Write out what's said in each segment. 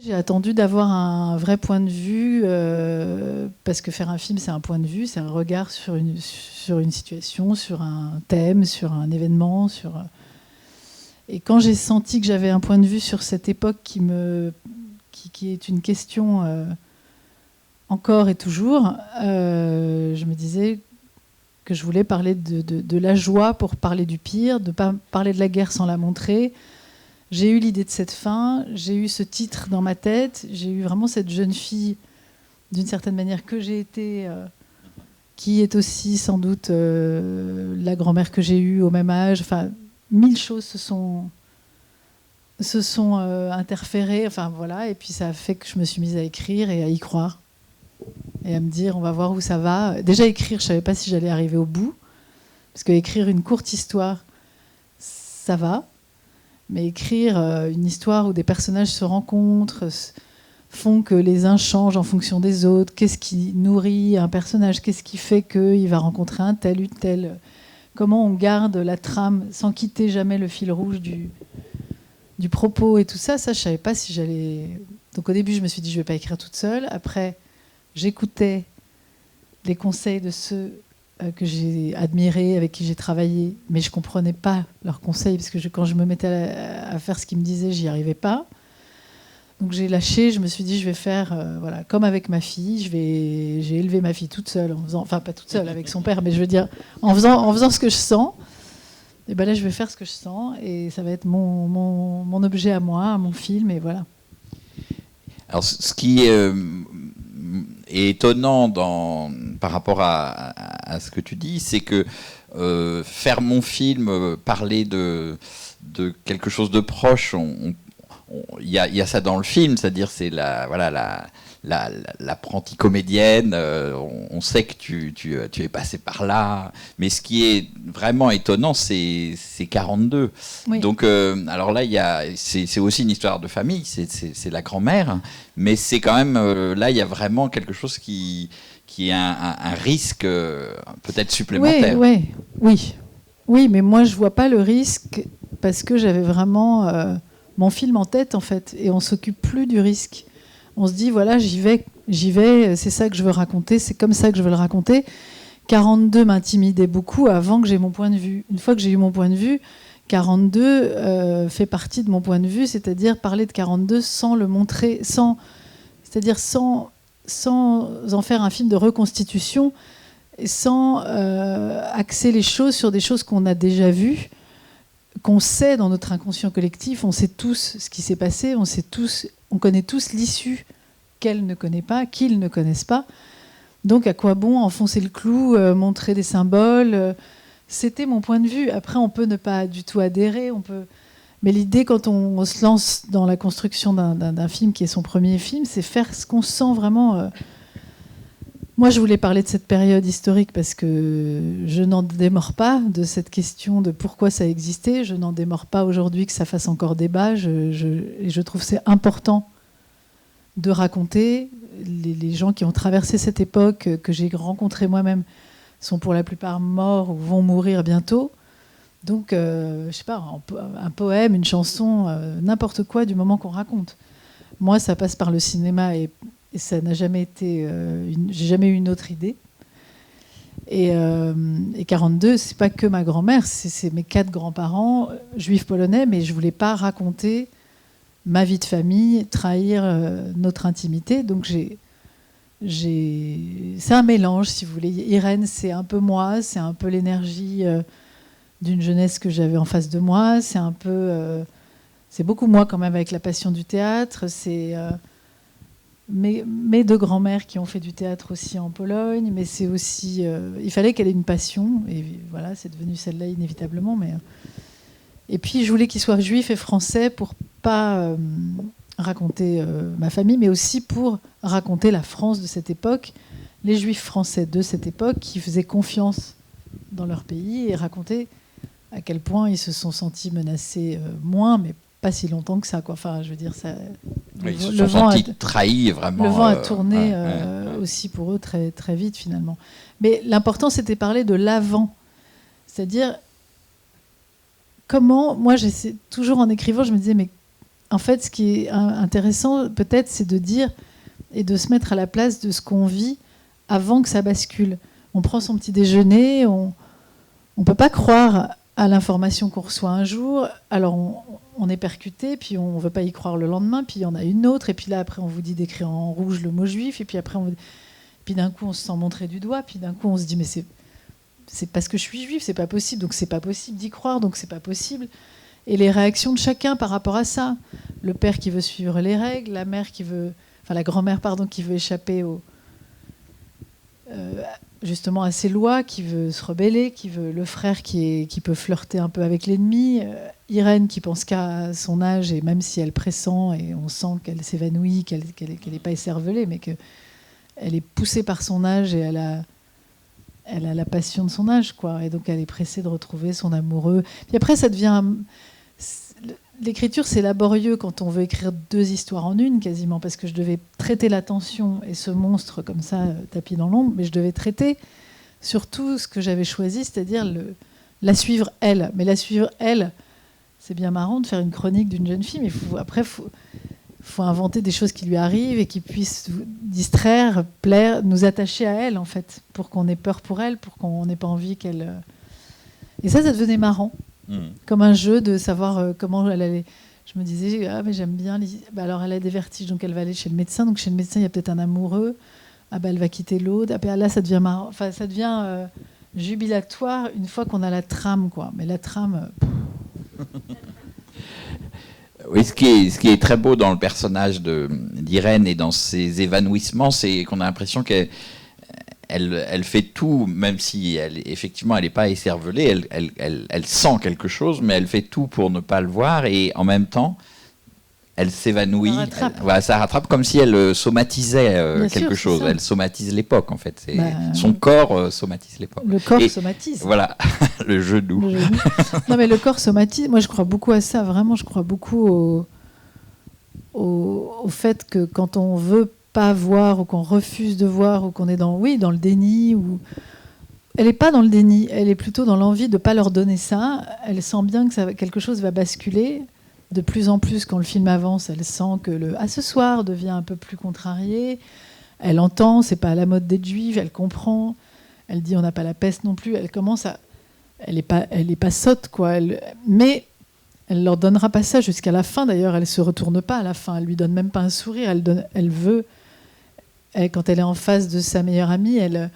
J'ai attendu d'avoir un vrai point de vue, parce que faire un film, c'est un point de vue, c'est un regard sur une situation, sur un thème, sur un événement. Et quand j'ai senti que j'avais un point de vue sur cette époque qui est une question encore et toujours, je me disais que je voulais parler de la joie pour parler du pire, de ne pas parler de la guerre sans la montrer. J'ai eu l'idée de cette fin, j'ai eu ce titre dans ma tête, j'ai eu vraiment cette jeune fille, d'une certaine manière, que j'ai été, qui est aussi sans doute la grand-mère que j'ai eue au même âge. Enfin, 1000 choses se sont interférées. Enfin, voilà. Et puis ça a fait que je me suis mise à écrire et à y croire. Et à me dire, on va voir où ça va. Déjà, écrire, je ne savais pas si j'allais arriver au bout. Parce que écrire une courte histoire, ça va. Mais écrire une histoire où des personnages se rencontrent, font que les uns changent en fonction des autres, qu'est-ce qui nourrit un personnage, qu'est-ce qui fait qu'il va rencontrer un tel, une telle, comment on garde la trame sans quitter jamais le fil rouge du propos et tout ça, je ne savais pas si j'allais... Donc au début, je me suis dit, je ne vais pas écrire toute seule. Après, j'écoutais les conseils de ceux que j'ai admirés, avec qui j'ai travaillé, mais je ne comprenais pas leurs conseils, parce que quand je me mettais à faire ce qu'ils me disaient, j'y arrivais pas. Donc j'ai lâché, je me suis dit, je vais faire voilà, comme avec ma fille, j'ai élevé ma fille toute seule, enfin pas toute seule avec son père, mais je veux dire, en faisant ce que je sens. Et ben là, je vais faire ce que je sens, et ça va être mon objet à moi, mon film, et voilà. Alors, ce qui est étonnant par rapport à ce que tu dis, c'est que faire mon film, parler de quelque chose de proche, il y a ça dans le film, c'est-à-dire c'est l'apprentie comédienne, on sait que tu es passé par là, mais ce qui est vraiment étonnant, c'est 42. Oui. Donc, alors là, c'est aussi une histoire de famille, c'est la grand-mère, mais c'est quand même, là, il y a vraiment quelque chose qui est un risque peut-être supplémentaire. Oui, mais moi, je vois pas le risque, parce que j'avais vraiment mon film en tête, en fait, et on s'occupe plus du risque. On se dit, voilà, j'y vais, c'est ça que je veux raconter, c'est comme ça que je veux le raconter. 42 m'intimidait beaucoup avant que j'ai mon point de vue. Une fois que j'ai eu mon point de vue, 42 fait partie de mon point de vue, c'est-à-dire parler de 42 sans le montrer, c'est-à-dire sans en faire un film de reconstitution, et sans axer les choses sur des choses qu'on a déjà vues, qu'on sait dans notre inconscient collectif. On sait tous ce qui s'est passé, on connaît tous l'issue qu'elle ne connaît pas, qu'ils ne connaissent pas. Donc à quoi bon enfoncer le clou, montrer des symboles, c'était mon point de vue. Après, on peut ne pas du tout adhérer, mais l'idée, quand on se lance dans la construction d'un film qui est son premier film, c'est faire ce qu'on sent vraiment. Moi, je voulais parler de cette période historique parce que je n'en démords pas de cette question de pourquoi ça existait. Je n'en démords pas aujourd'hui que ça fasse encore débat. Et je trouve que c'est important de raconter. Les gens qui ont traversé cette époque, que j'ai rencontrés moi-même, sont pour la plupart morts ou vont mourir bientôt. Donc, je sais pas, un poème, une chanson, n'importe quoi du moment qu'on raconte. Moi, ça passe par le cinéma et ça n'a jamais été... j'ai jamais eu une autre idée. Et 42, c'est pas que ma grand-mère, c'est mes 4 grands-parents, juifs polonais, mais je voulais pas raconter ma vie de famille, trahir notre intimité. Donc c'est un mélange, si vous voulez. Irène, c'est un peu moi, c'est un peu l'énergie d'une jeunesse que j'avais en face de moi. C'est un peu... c'est beaucoup moi quand même avec la passion du théâtre. C'est... mes 2 grands-mères qui ont fait du théâtre aussi en Pologne, mais c'est aussi... il fallait qu'elle ait une passion, et voilà, c'est devenu celle-là inévitablement. Et puis, je voulais qu'ils soient juifs et français pour pas raconter ma famille, mais aussi pour raconter la France de cette époque, les juifs français de cette époque qui faisaient confiance dans leur pays et raconter à quel point ils se sont sentis menacés moins, mais pas si longtemps que ça, quoi. Enfin, je veux dire, ça. Oui, ils se sont sentis trahis, vraiment. Le vent a tourné aussi pour eux très, très vite, finalement. Mais l'important, c'était parler de l'avant. C'est-à-dire, comment... Moi, toujours en écrivant, je me disais, mais en fait, ce qui est intéressant, peut-être, c'est de dire et de se mettre à la place de ce qu'on vit avant que ça bascule. On prend son petit déjeuner, on ne peut pas croire à l'information qu'on reçoit un jour, alors on est percuté, puis on ne veut pas y croire le lendemain, puis il y en a une autre, et puis là, après, on vous dit d'écrire en rouge le mot juif, et puis après, puis d'un coup, on se sent montrer du doigt, puis d'un coup, on se dit, mais c'est parce que je suis juif, c'est pas possible, donc c'est pas possible d'y croire, donc c'est pas possible. Et les réactions de chacun par rapport à ça. Le père qui veut suivre les règles, la grand-mère, qui veut échapper justement à ces lois, qui veut se rebeller, le frère qui peut flirter un peu avec l'ennemi, Irène qui pense qu'à son âge, et même si elle pressent, et on sent qu'elle s'évanouit, qu'elle n'est pas écervelée, mais qu'elle est poussée par son âge, et elle a la passion de son âge, quoi. Et donc elle est pressée de retrouver son amoureux. Puis après, ça devient... L'écriture, c'est laborieux quand on veut écrire 2 histoires en une, quasiment, parce que je devais traiter la tension et ce monstre comme ça, tapis dans l'ombre, mais je devais traiter surtout ce que j'avais choisi, c'est-à-dire la suivre elle. Mais la suivre elle, c'est bien marrant de faire une chronique d'une jeune fille, mais après, faut inventer des choses qui lui arrivent et qui puissent distraire, plaire, nous attacher à elle, en fait, pour qu'on ait peur pour elle, pour qu'on n'ait pas envie qu'elle... Et ça devenait marrant. Comme un jeu de savoir comment elle allait. Je me disais, mais j'aime bien. Alors elle a des vertiges, donc elle va aller chez le médecin. Donc chez le médecin, il y a peut-être un amoureux. Elle va quitter l'autre. Là, ça devient marrant. Enfin, ça devient jubilatoire une fois qu'on a la trame, quoi. Mais la trame. Oui, ce qui est très beau dans le personnage d'Irène et dans ses évanouissements, c'est qu'on a l'impression qu'elle fait tout, même si effectivement elle n'est pas écervelée, elle sent quelque chose, mais elle fait tout pour ne pas le voir, et en même temps, elle s'évanouit. Ça rattrape comme si elle somatisait quelque chose. Elle somatise l'époque, en fait. Son corps somatise l'époque. Le corps somatise. Voilà, le genou. Non, mais le corps somatise. Moi, je crois beaucoup à ça. Vraiment, je crois beaucoup au fait que quand on veut pas voir, ou qu'on refuse de voir, ou qu'on est dans le déni, elle n'est pas dans le déni, elle est plutôt dans l'envie de ne pas leur donner ça. Elle sent bien que quelque chose va basculer. De plus en plus, quand le film avance, elle sent que ce soir devient un peu plus contrarié. Elle entend, c'est pas à la mode d'être juive, elle comprend. Elle dit, on n'a pas la peste non plus. Elle commence à... Elle est pas sotte, quoi. Mais elle leur donnera pas ça jusqu'à la fin. D'ailleurs, elle se retourne pas à la fin. Elle lui donne même pas un sourire. Elle veut... quand elle est en face de sa meilleure amie, elle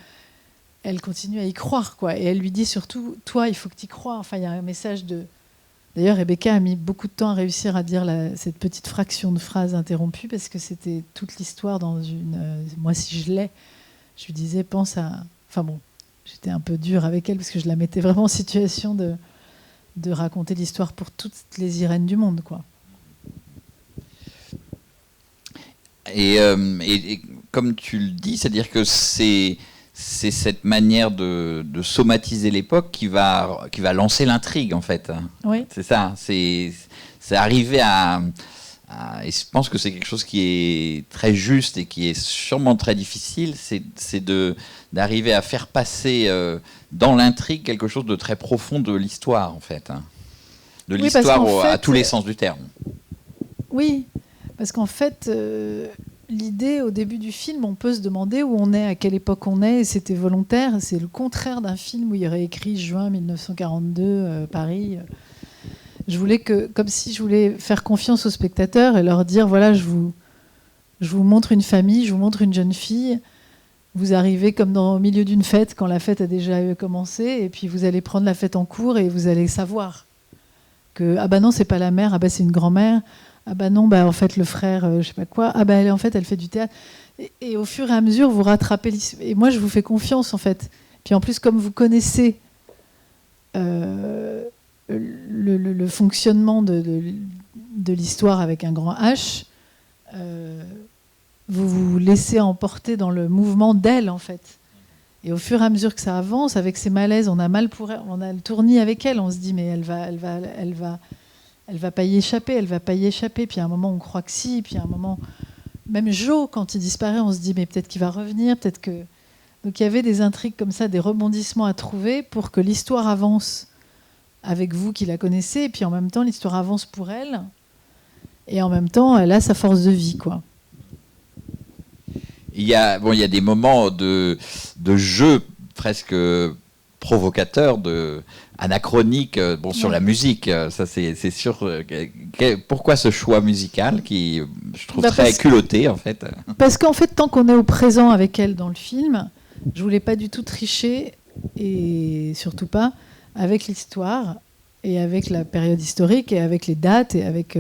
continue à y croire, quoi. Et elle lui dit surtout, toi, il faut que tu y crois. Enfin, il y a un message de... D'ailleurs, Rebecca a mis beaucoup de temps à réussir à dire cette petite fraction de phrase interrompue, parce que c'était toute l'histoire dans une... moi, si je l'ai, je lui disais, pense à... Enfin bon, j'étais un peu dure avec elle, parce que je la mettais vraiment en situation de raconter l'histoire pour toutes les Irènes du monde, quoi. Et comme tu le dis, c'est-à-dire que c'est cette manière de somatiser l'époque qui va lancer l'intrigue, en fait. Oui. C'est ça. C'est arriver et je pense que c'est quelque chose qui est très juste et qui est sûrement très difficile, c'est d'arriver à faire passer dans l'intrigue quelque chose de très profond de l'histoire, en fait. De l'histoire à tous les sens du terme. Oui, parce qu'en fait... l'idée, au début du film, on peut se demander où on est, à quelle époque on est, et c'était volontaire. C'est le contraire d'un film où il y aurait écrit juin 1942, Paris. Je voulais comme si je voulais faire confiance aux spectateurs et leur dire, voilà, je vous montre une famille, je vous montre une jeune fille. Vous arrivez comme au milieu d'une fête, quand la fête a déjà commencé, et puis vous allez prendre la fête en cours et vous allez savoir que, ah bah non, c'est pas la mère, ah bah c'est une grand-mère. Ah bah non, en fait, le frère, je sais pas quoi. Ah bah en fait, elle fait du théâtre. Et au fur et à mesure, vous rattrapez l'histoire. Et moi, je vous fais confiance, en fait. Puis en plus, comme vous connaissez le fonctionnement de l'histoire avec un grand H, vous vous laissez emporter dans le mouvement d'elle, en fait. Et au fur et à mesure que ça avance, avec ses malaises, on a mal pour elle, on a le tournis avec elle. On se dit, mais elle va pas y échapper, elle va pas y échapper. Puis à un moment, on croit que si. Puis à un moment, même Joe, quand il disparaît, on se dit, mais peut-être qu'il va revenir, peut-être que... Donc il y avait des intrigues comme ça, des rebondissements à trouver pour que l'histoire avance avec vous qui la connaissez, et puis en même temps, l'histoire avance pour elle. Et en même temps, elle a sa force de vie, quoi. Il y a des moments de jeu presque provocateurs, anachroniques, sur la musique. Ça, c'est sûr. Pourquoi ce choix musical qui, je trouve, très culotté, en fait? Parce qu'en fait, tant qu'on est au présent avec elle dans le film, je voulais pas du tout tricher, et surtout pas avec l'histoire, et avec la période historique, et avec les dates, et avec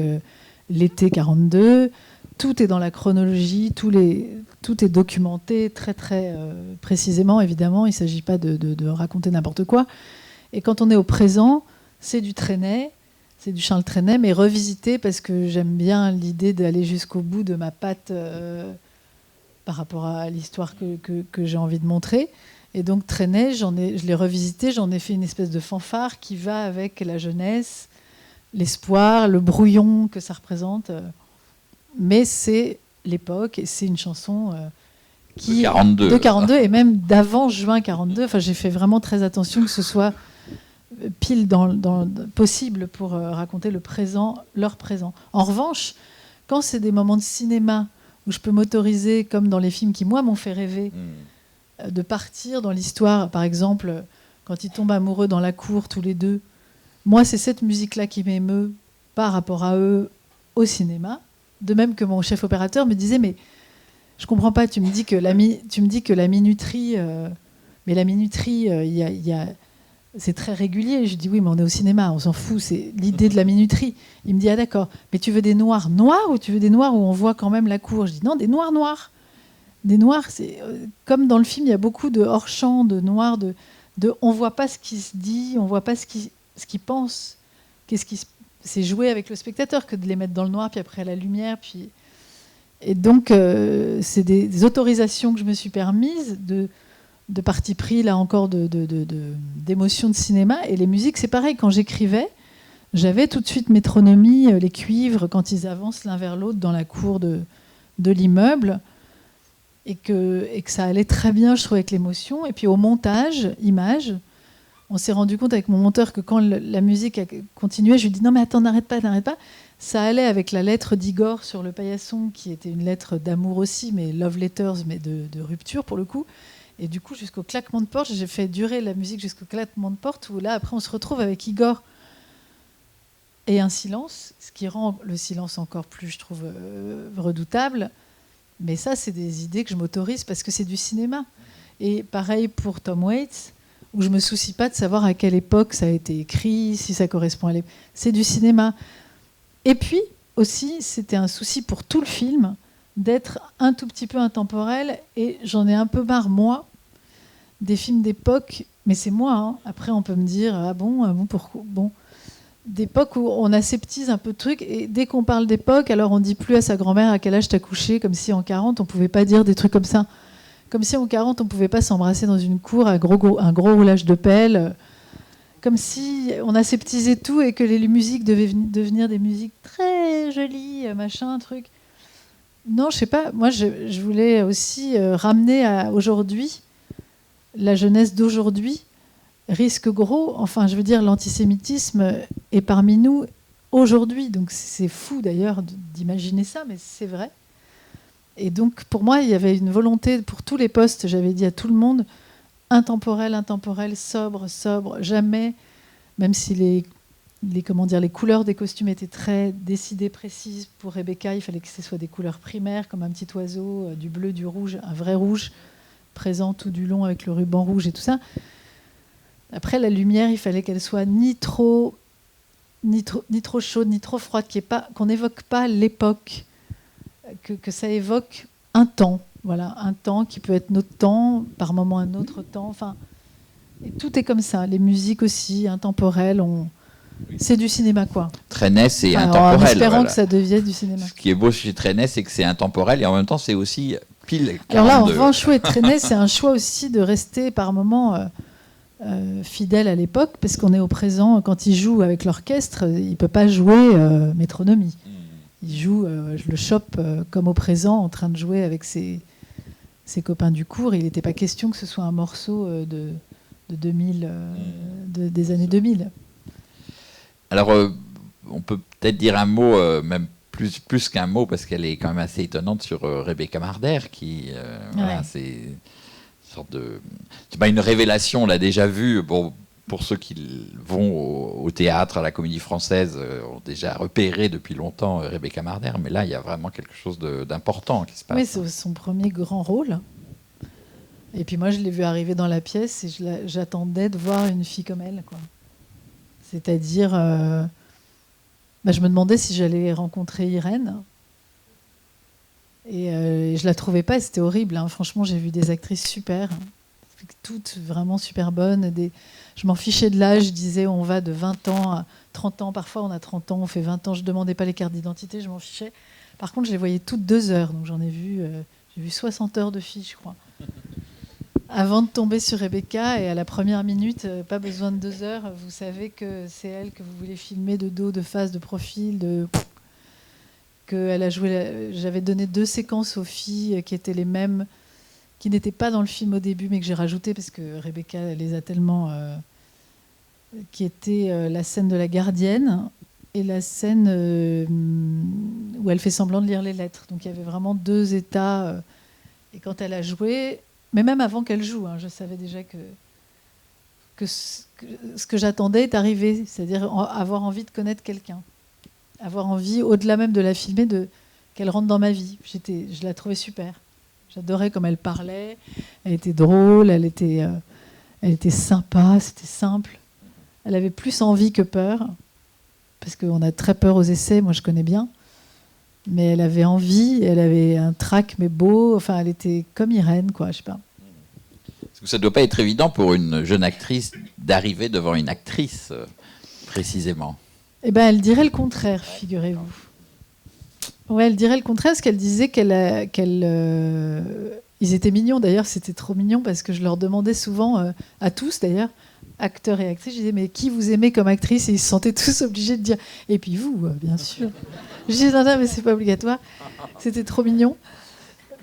l'été 42. Tout est dans la chronologie, tout est documenté très très précisément, évidemment. Il ne s'agit pas de raconter n'importe quoi. Et quand on est au présent, c'est du Trenet, c'est du Charles Trenet, mais revisité, parce que j'aime bien l'idée d'aller jusqu'au bout de ma patte par rapport à l'histoire que j'ai envie de montrer. Et donc Trenet, je l'ai revisité, j'en ai fait une espèce de fanfare qui va avec la jeunesse, l'espoir, le brouillon que ça représente. Mais c'est l'époque, et c'est une chanson de 42 et même d'avant juin 42. Enfin, j'ai fait vraiment très attention que ce soit pile possible pour raconter le présent, leur présent. En revanche, quand c'est des moments de cinéma où je peux m'autoriser, comme dans les films qui, moi, m'ont fait rêver, de partir dans l'histoire, par exemple, quand ils tombent amoureux dans la cour tous les deux, moi, c'est cette musique-là qui m'émeut par rapport à eux au cinéma. De même que mon chef opérateur me disait, mais je comprends pas, tu me dis que la minuterie, mais la minuterie, c'est très régulier. Je dis oui, mais on est au cinéma, on s'en fout, c'est l'idée de la minuterie. Il me dit, ah d'accord, mais tu veux des noirs noirs ou tu veux des noirs où on voit quand même la cour? Je dis non, des noirs noirs. Des noirs, c'est comme dans le film, il y a beaucoup de hors-champ, de noirs, on voit pas ce qui se dit, on voit pas ce qui pense, c'est jouer avec le spectateur que de les mettre dans le noir, puis après la lumière. Et donc, c'est des autorisations que je me suis permises de parti pris, là encore, d'émotion de cinéma. Et les musiques, c'est pareil. Quand j'écrivais, j'avais tout de suite métronomie, les cuivres, quand ils avancent l'un vers l'autre dans la cour de l'immeuble. Et que ça allait très bien, je trouvais, avec l'émotion. Et puis au montage, image, on s'est rendu compte avec mon monteur que quand la musique a continué, je lui ai dit non mais attends, n'arrête pas. Ça allait avec la lettre d'Igor sur le paillasson, qui était une lettre d'amour aussi, mais love letters, mais de rupture pour le coup. Et du coup, jusqu'au claquement de porte, j'ai fait durer la musique jusqu'au claquement de porte, où là, après, on se retrouve avec Igor et un silence, ce qui rend le silence encore plus, je trouve, redoutable. Mais ça, c'est des idées que je m'autorise parce que c'est du cinéma. Et pareil pour Tom Waits, où je ne me soucie pas de savoir à quelle époque ça a été écrit, si ça correspond à l'époque. C'est du cinéma. Et puis, aussi, c'était un souci pour tout le film d'être un tout petit peu intemporel. Et j'en ai un peu marre, moi, des films d'époque. Mais c'est moi, hein. Après, on peut me dire, ah bon, pourquoi? Bon. D'époque où on aseptise un peu de trucs, et dès qu'on parle d'époque, alors on dit plus à sa grand-mère à quel âge t'as couché, comme si en 40 on pouvait pas dire des trucs comme ça, comme si en 40 on pouvait pas s'embrasser dans une cour à un gros roulage de pelle, comme si on aseptisait tout et que les musiques devaient devenir des musiques très jolies, machin, truc. Non, je sais pas, moi je voulais aussi ramener à aujourd'hui, la jeunesse d'aujourd'hui, risque gros. Enfin, je veux dire, l'antisémitisme est parmi nous aujourd'hui. Donc, c'est fou d'ailleurs d'imaginer ça, mais c'est vrai. Et donc, pour moi, il y avait une volonté pour tous les postes. J'avais dit à tout le monde, intemporel, sobre, jamais, même si les couleurs des costumes étaient très décidées, précises. Pour Rebecca, il fallait que ce soit des couleurs primaires, comme un petit oiseau, du bleu, du rouge, un vrai rouge, présent tout du long avec le ruban rouge et tout ça. Après, la lumière, il fallait qu'elle soit ni trop chaude, ni trop froide, qu'on n'évoque pas l'époque, que ça évoque un temps. Voilà, un temps qui peut être notre temps, par moment un autre temps. Enfin, et tout est comme ça. Les musiques aussi, intemporelles. C'est du cinéma, quoi. Trenet, c'est intemporel. En espérant que ça devienne du cinéma. Ce qui est beau chez Trenet, c'est que c'est intemporel et en même temps, c'est aussi pile 42. Alors là, en revanche, Trenet, c'est un choix aussi de rester par moments fidèle à l'époque, parce qu'on est au présent. Quand il joue avec l'orchestre, il ne peut pas jouer métronomie. Il joue, je le chope comme au présent, en train de jouer avec ses copains du cours. Il n'était pas question que ce soit un morceau de 2000, des années 2000. Alors, on peut peut-être dire un mot, même plus qu'un mot, parce qu'elle est quand même assez étonnante sur Rebecca Marder, qui, voilà, c'est une sorte de... C'est pas une révélation, on l'a déjà vu. Bon, pour ceux qui vont au théâtre, à la Comédie Française, ont déjà repéré depuis longtemps Rebecca Marder, mais là, il y a vraiment quelque chose d'important qui se passe. Oui, c'est son premier grand rôle. Et puis moi, je l'ai vue arriver dans la pièce et j'attendais de voir une fille comme elle, quoi. C'est-à-dire, je me demandais si j'allais rencontrer Irène. Et je la trouvais pas, et c'était horrible. Hein. Franchement, j'ai vu des actrices super, toutes vraiment super bonnes. Je m'en fichais de l'âge, je disais on va de 20 ans à 30 ans. Parfois, on a 30 ans, on fait 20 ans. Je demandais pas les cartes d'identité, je m'en fichais. Par contre, je les voyais toutes 2 heures. Donc j'ai vu 60 heures de filles, je crois. Avant de tomber sur Rebecca, et à la première minute, pas besoin de 2 heures, vous savez que c'est elle que vous voulez filmer de dos, de face, de profil, qu'elle a joué. J'avais donné 2 séquences aux filles qui étaient les mêmes, qui n'étaient pas dans le film au début, mais que j'ai rajoutées parce que Rebecca les a tellement. Qui était la scène de la gardienne et la scène où elle fait semblant de lire les lettres. Donc il y avait vraiment 2 états. Et quand elle a joué. Mais même avant qu'elle joue, hein, je savais déjà que ce que j'attendais est arrivé, c'est-à-dire avoir envie de connaître quelqu'un, avoir envie, au-delà même de la filmer, qu'elle rentre dans ma vie. Je la trouvais super. J'adorais comme elle parlait, elle était drôle, elle était sympa, c'était simple. Elle avait plus envie que peur, parce qu'on a très peur aux essais, moi je connais bien. Mais elle avait envie, elle avait un trac mais beau, enfin elle était comme Irène, quoi, je sais pas. Parce que ça ne doit pas être évident pour une jeune actrice d'arriver devant une actrice, précisément. Eh ben, elle dirait le contraire, figurez-vous. Ouais, elle dirait le contraire, parce qu'elle disait ils étaient mignons, d'ailleurs, c'était trop mignon, parce que je leur demandais souvent, à tous d'ailleurs, acteurs et actrices, je disais, mais qui vous aimez comme actrice? Et ils se sentaient tous obligés de dire, et puis vous, bien sûr. Je disais, non, mais c'est pas obligatoire. C'était trop mignon.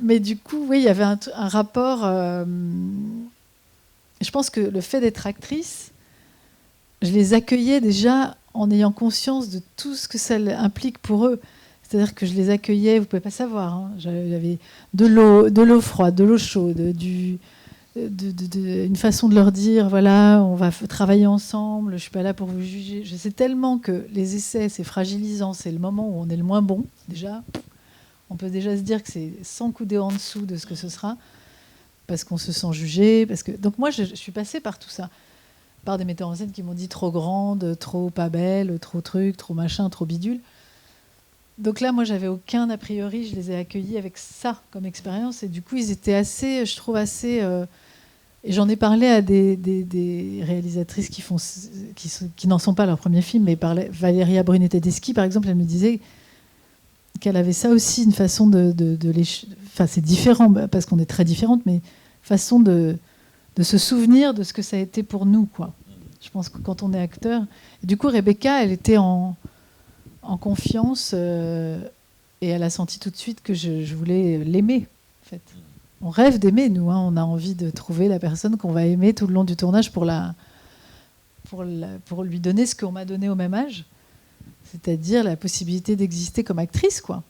Mais du coup, oui, il y avait un rapport... je pense que le fait d'être actrice, je les accueillais déjà en ayant conscience de tout ce que ça implique pour eux. C'est-à-dire que je les accueillais, vous ne pouvez pas savoir. Hein. J'avais de l'eau froide, de l'eau chaude, une façon de leur dire, voilà, on va travailler ensemble, je ne suis pas là pour vous juger. Je sais tellement que les essais, c'est fragilisant, c'est le moment où on est le moins bon, déjà. On peut déjà se dire que c'est 100 coups en dessous de ce que ce sera, parce qu'on se sent jugé. Donc moi, je suis passée par tout ça, par des metteurs en scène qui m'ont dit trop grande, trop pas belle, trop truc, trop machin, trop bidule. Donc là, moi, j'avais aucun a priori, je les ai accueillis avec ça comme expérience, et du coup, ils étaient assez, je trouve assez... et j'en ai parlé à des réalisatrices qui n'en sont pas leur premier film, mais Valeria Bruni-Tedeschi, par exemple, elle me disait qu'elle avait ça aussi, une façon de les... Enfin, c'est différent, parce qu'on est très différentes, mais façon de se souvenir de ce que ça a été pour nous, quoi. Je pense que quand on est acteur... Et du coup, Rebecca, elle était en confiance, et elle a senti tout de suite que je voulais l'aimer, en fait. On rêve d'aimer, nous. Hein. On a envie de trouver la personne qu'on va aimer tout le long du tournage pour lui donner ce qu'on m'a donné au même âge. C'est-à-dire la possibilité d'exister comme actrice, quoi.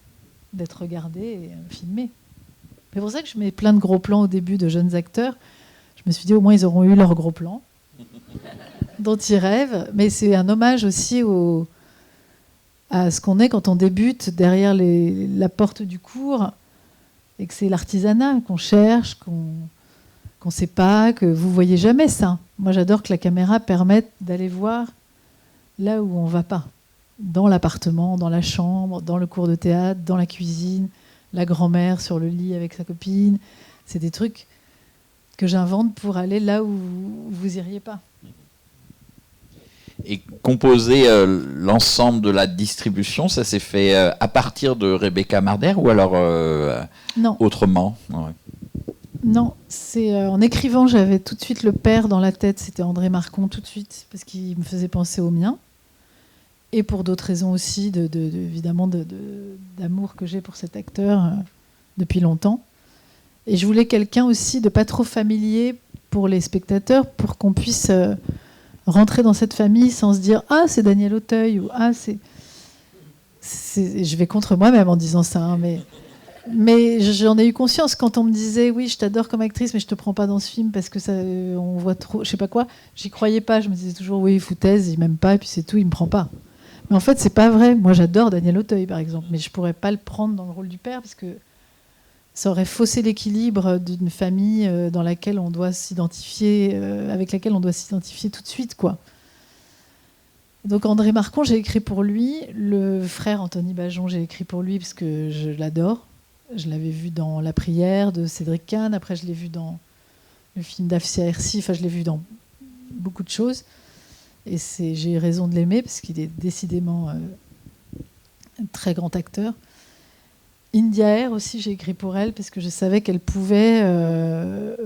D'être regardée et filmée. C'est pour ça que je mets plein de gros plans au début de jeunes acteurs. Je me suis dit, au moins, ils auront eu leurs gros plans dont ils rêvent. Mais c'est un hommage aussi à ce qu'on est quand on débute derrière la porte du cours, et que c'est l'artisanat qu'on cherche, qu'on ne sait pas, que vous ne voyez jamais ça. Moi, j'adore que la caméra permette d'aller voir là où on ne va pas. Dans l'appartement, dans la chambre, dans le cours de théâtre, dans la cuisine, la grand-mère sur le lit avec sa copine. C'est des trucs que j'invente pour aller là où vous n'iriez pas. Et composer l'ensemble de la distribution, ça s'est fait à partir de Rebecca Marder ou alors non. Autrement? Ouais. Non, c'est en écrivant, j'avais tout de suite le père dans la tête, c'était André Marcon tout de suite, parce qu'il me faisait penser au mien. Et pour d'autres raisons aussi, évidemment, d'amour que j'ai pour cet acteur depuis longtemps. Et je voulais quelqu'un aussi de pas trop familier pour les spectateurs, pour qu'on puisse rentrer dans cette famille sans se dire « Ah, c'est Daniel Auteuil » ou « Ah, c'est je vais contre moi-même en disant ça, hein, mais j'en ai eu conscience quand on me disait oui, je t'adore comme actrice, mais je te prends pas dans ce film parce que ça, on voit trop, je sais pas quoi. J'y croyais pas. Je me disais toujours oui, foutaise, il m'aime pas et puis c'est tout, il me prend pas. Mais en fait, c'est pas vrai. Moi, j'adore Daniel Auteuil, par exemple, mais je pourrais pas le prendre dans le rôle du père parce que ça aurait faussé l'équilibre d'une famille dans laquelle on doit s'identifier, avec laquelle on doit s'identifier tout de suite, quoi. Donc André Marcon, j'ai écrit pour lui. Le frère Anthony Bajon, j'ai écrit pour lui parce que je l'adore. Je l'avais vu dans La prière de Cédric Kahn. Après, je l'ai vu dans le film d'Afsia Hersi. Enfin, je l'ai vu dans beaucoup de choses. Et j'ai raison de l'aimer parce qu'il est décidément un très grand acteur. India Air aussi, j'ai écrit pour elle parce que je savais qu'elle pouvait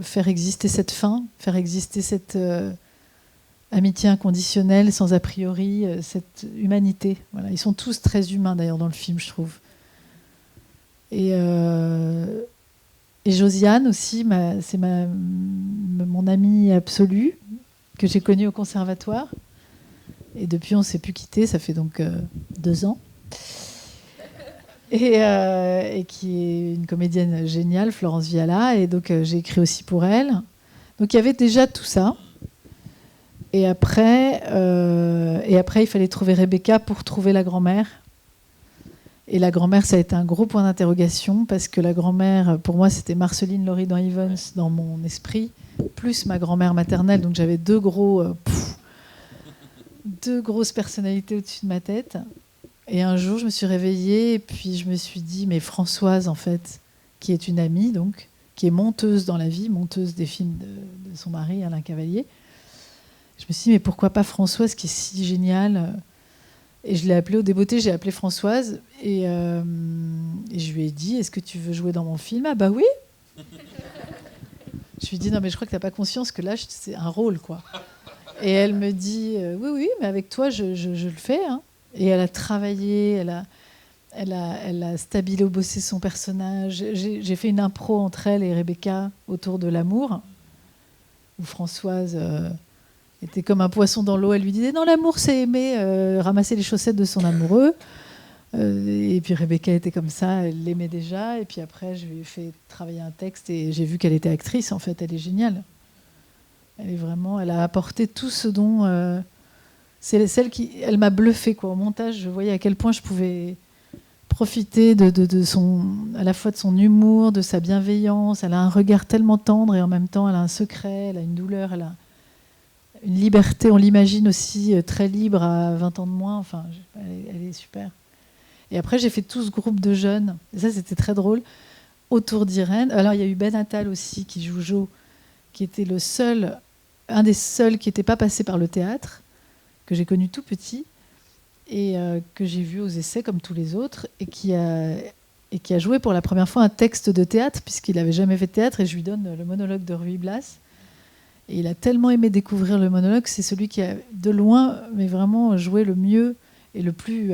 faire exister cette fin, faire exister cette amitié inconditionnelle, sans a priori, cette humanité. Voilà. Ils sont tous très humains d'ailleurs dans le film, je trouve. Et Josiane aussi, c'est mon amie absolue que j'ai connue au conservatoire. Et depuis, on ne s'est plus quittés. Ça fait donc 2 ans. Et qui est une comédienne géniale, Florence Viala. Et donc, j'ai écrit aussi pour elle. Donc, il y avait déjà tout ça. Et après, il fallait trouver Rebecca pour trouver la grand-mère. Et la grand-mère, ça a été un gros point d'interrogation parce que la grand-mère, pour moi, c'était Marceline Loridan Evans dans mon esprit, plus ma grand-mère maternelle. Donc j'avais deux grosses personnalités au-dessus de ma tête. Et un jour, je me suis réveillée et puis je me suis dit, mais Françoise, en fait, qui est une amie, donc, qui est monteuse dans la vie, monteuse des films de son mari, Alain Cavalier. Je me suis dit, mais pourquoi pas Françoise, qui est si géniale ? Et je l'ai appelée au débeauté, j'ai appelé Françoise et je lui ai dit, est-ce que tu veux jouer dans mon film ? Ah bah oui. Je lui ai dit, non mais je crois que tu n'as pas conscience que là, c'est un rôle, quoi. Et elle me dit, oui, mais avec toi, je le fais. Hein. Et elle a travaillé, elle a stabilobossé son personnage. J'ai fait une impro entre elle et Rebecca autour de l'amour, où Françoise... était comme un poisson dans l'eau. Elle lui disait non, l'amour c'est aimer ramasser les chaussettes de son amoureux. Et puis Rebecca était comme ça, elle l'aimait déjà. Et puis après, je lui ai fait travailler un texte et j'ai vu qu'elle était actrice. En fait, elle est géniale. Elle a apporté tout ce dont c'est celle qui, elle m'a bluffée, quoi. Au montage, je voyais à quel point je pouvais profiter à la fois de son humour, de sa bienveillance. Elle a un regard tellement tendre et en même temps, elle a un secret, elle a une douleur, elle a une liberté, on l'imagine aussi très libre à 20 ans de moins. Enfin, elle est super. Et après, j'ai fait tout ce groupe de jeunes. Et ça, c'était très drôle. Autour d'Irène. Alors, il y a eu Ben Attal aussi, qui joue Jo, qui était un des seuls qui n'était pas passé par le théâtre, que j'ai connu tout petit, et que j'ai vu aux essais comme tous les autres, et qui a joué pour la première fois un texte de théâtre, puisqu'il n'avait jamais fait de théâtre, et je lui donne le monologue de Ruy Blas. Et il a tellement aimé découvrir le monologue, c'est celui qui a, de loin, mais vraiment joué le mieux et le plus...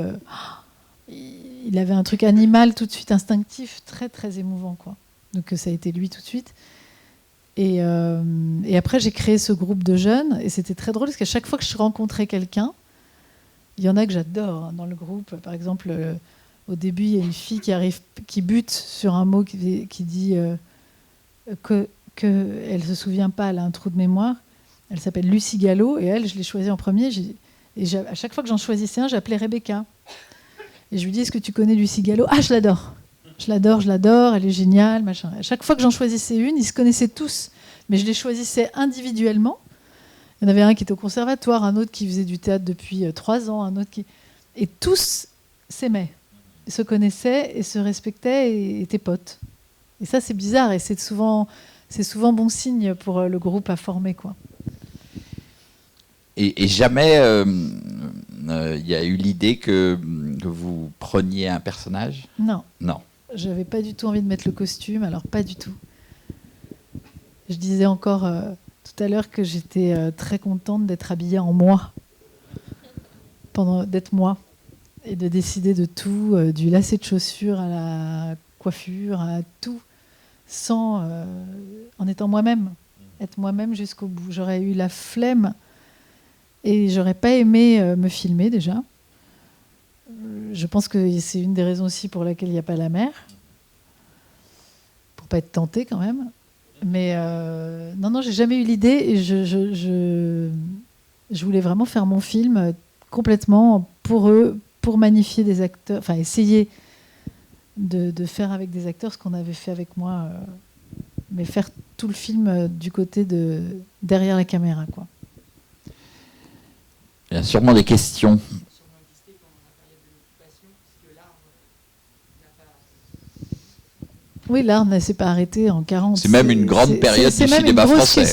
il avait un truc animal tout de suite, instinctif, très, très émouvant, quoi. Donc ça a été lui tout de suite. Et après, j'ai créé ce groupe de jeunes, et c'était très drôle, parce qu'à chaque fois que je rencontrais quelqu'un, il y en a que j'adore hein, dans le groupe. Par exemple, au début, il y a une fille qui bute sur un mot qui dit qu'elle ne se souvient pas, elle a un trou de mémoire. Elle s'appelle Lucie Gallo, et elle, je l'ai choisie en premier. À chaque fois que j'en choisissais un, j'appelais Rebecca. Et je lui dis, est-ce que tu connais Lucie Gallo ? Ah, je l'adore. Je l'adore, elle est géniale, machin. À chaque fois que j'en choisissais une, ils se connaissaient tous. Mais je les choisissais individuellement. Il y en avait un qui était au conservatoire, un autre qui faisait du théâtre depuis 3 ans, un autre qui... Et tous s'aimaient, se connaissaient et se respectaient et étaient potes. Et ça, c'est bizarre et c'est souvent bon signe pour le groupe à former, quoi. Et jamais y a eu l'idée que vous preniez un personnage ? Non. Non. J'avais pas du tout envie de mettre le costume, alors pas du tout. Je disais encore tout à l'heure que j'étais très contente d'être habillée en moi, d'être moi, et de décider de tout, du lacet de chaussures à la coiffure, à tout, en étant moi-même, être moi-même jusqu'au bout. J'aurais eu la flemme et j'aurais pas aimé me filmer déjà. je pense que c'est une des raisons aussi pour laquelle il n'y a pas la mer, pour pas être tenté quand même. Mais non, j'ai jamais eu l'idée et je voulais vraiment faire mon film complètement pour eux, pour magnifier des acteurs, enfin essayer de faire avec des acteurs ce qu'on avait fait avec moi, mais faire tout le film du côté de derrière la caméra, quoi. Il y a sûrement des questions. Oui, l'art ne s'est pas arrêté en 40. C'est même une grande période du cinéma français.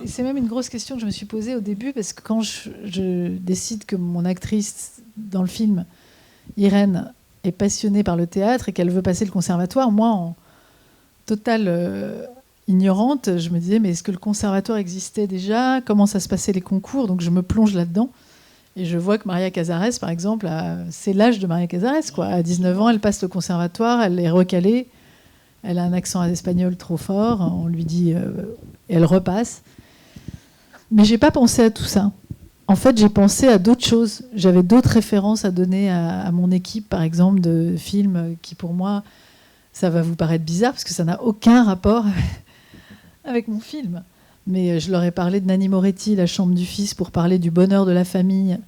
C'est même une grosse question que je me suis posée au début, parce que quand je décide que mon actrice dans le film, Irène, est passionnée par le théâtre et qu'elle veut passer le conservatoire, moi, en totale ignorante, je me disais, mais est-ce que le conservatoire existait déjà ? Comment ça se passait les concours ? Donc je me plonge là-dedans. Et je vois que Maria Cazares, par exemple, c'est l'âge de Maria Cazares, quoi. À 19 ans, elle passe le conservatoire, elle est recalée. Elle a un accent espagnol trop fort, on lui dit, et elle repasse. Mais j'ai pas pensé à tout ça. En fait, j'ai pensé à d'autres choses. J'avais d'autres références à donner à mon équipe, par exemple, de films qui, pour moi, ça va vous paraître bizarre, parce que ça n'a aucun rapport avec mon film. Mais je leur ai parlé de Nanni Moretti, La chambre du fils, pour parler du bonheur de la famille.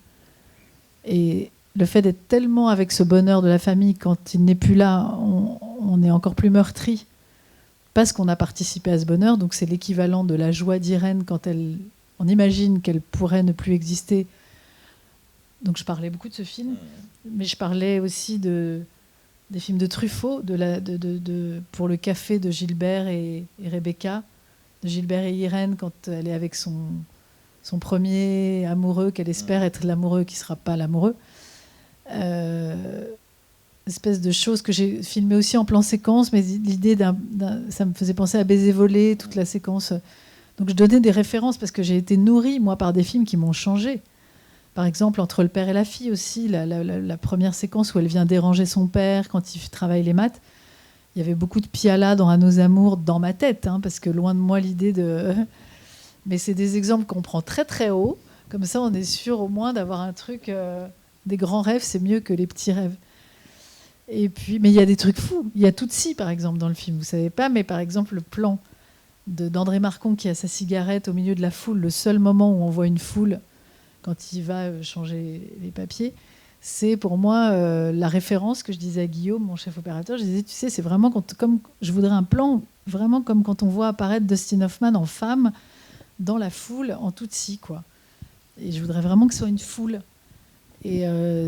Et le fait d'être tellement avec ce bonheur de la famille, quand il n'est plus là, on est encore plus meurtri parce qu'on a participé à ce bonheur. Donc c'est l'équivalent de la joie d'Irène quand on imagine qu'elle pourrait ne plus exister. Donc je parlais beaucoup de ce film, mais je parlais aussi des films de Truffaut, pour le café de Gilbert et Rebecca, de Gilbert et Irène quand elle est avec son premier amoureux, qu'elle espère être l'amoureux qui ne sera pas l'amoureux. Espèce de choses que j'ai filmé aussi en plan séquence, mais l'idée ça me faisait penser à Baiser volé, toute la séquence. Donc je donnais des références parce que j'ai été nourrie, moi, par des films qui m'ont changé. Par exemple, Entre le père et la fille aussi, la première séquence où elle vient déranger son père quand il travaille les maths. Il y avait beaucoup de Piala dans À nos amours dans ma tête, parce que loin de moi l'idée de... Mais c'est des exemples qu'on prend très très haut. Comme ça, on est sûr au moins d'avoir un truc... Des grands rêves, c'est mieux que les petits rêves. Et puis, mais il y a des trucs fous. Il y a Tootsie, par exemple, dans le film. Vous savez pas, mais par exemple, le plan d'André Marcon qui a sa cigarette au milieu de la foule, le seul moment où on voit une foule quand il va changer les papiers, c'est pour moi la référence que je disais à Guillaume, mon chef opérateur. Je disais, tu sais, c'est vraiment comme je voudrais un plan vraiment comme quand on voit apparaître Dustin Hoffman en femme dans la foule en Tootsie, quoi. Et je voudrais vraiment que ce soit une foule. Et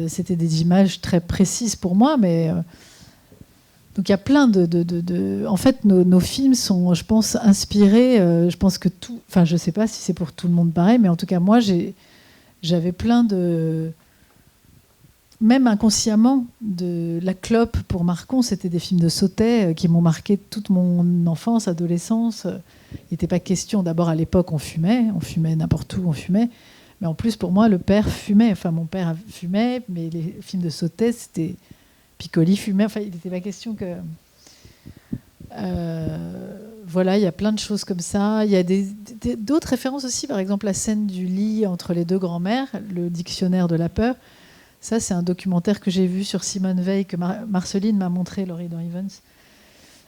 c'était des images très précises pour moi, mais donc il y a plein en fait, nos films sont, je pense, inspirés. Je pense que tout, enfin, je sais pas si c'est pour tout le monde pareil, mais en tout cas moi, j'avais plein même inconsciemment, de la clope pour Marcon, c'était des films de Sautet qui m'ont marqué toute mon enfance, adolescence. Il n'était pas question. D'abord à l'époque, on fumait n'importe où, on fumait. Mais en plus, pour moi, le père fumait. Enfin, mon père fumait, mais les films de Sautet, c'était... Piccoli fumait. Enfin, il n'était pas question que... Voilà, il y a plein de choses comme ça. Il y a d'autres références aussi. Par exemple, la scène du lit entre les deux grands-mères, le dictionnaire de la peur. Ça, c'est un documentaire que j'ai vu sur Simone Veil, que Marceline m'a montré, Laurie Dan Evans,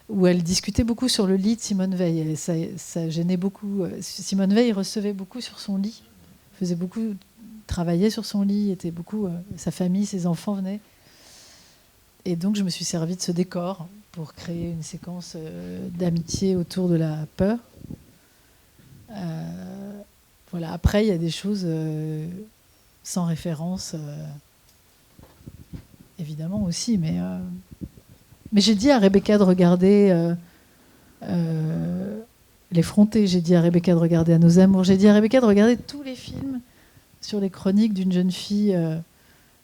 où elle discutait beaucoup sur le lit de Simone Veil. Et ça gênait beaucoup. Simone Veil recevait beaucoup sur son lit. Faisait beaucoup, travaillait sur son lit, était beaucoup, sa famille, ses enfants venaient. Et donc je me suis servi de ce décor pour créer une séquence d'amitié autour de la peur. Voilà. Après, il y a des choses sans référence, évidemment aussi, mais j'ai dit à Rebecca de regarder L'Effronté, j'ai dit à Rebecca de regarder À nos amours, j'ai dit à Rebecca de regarder tous les films sur les chroniques d'une jeune fille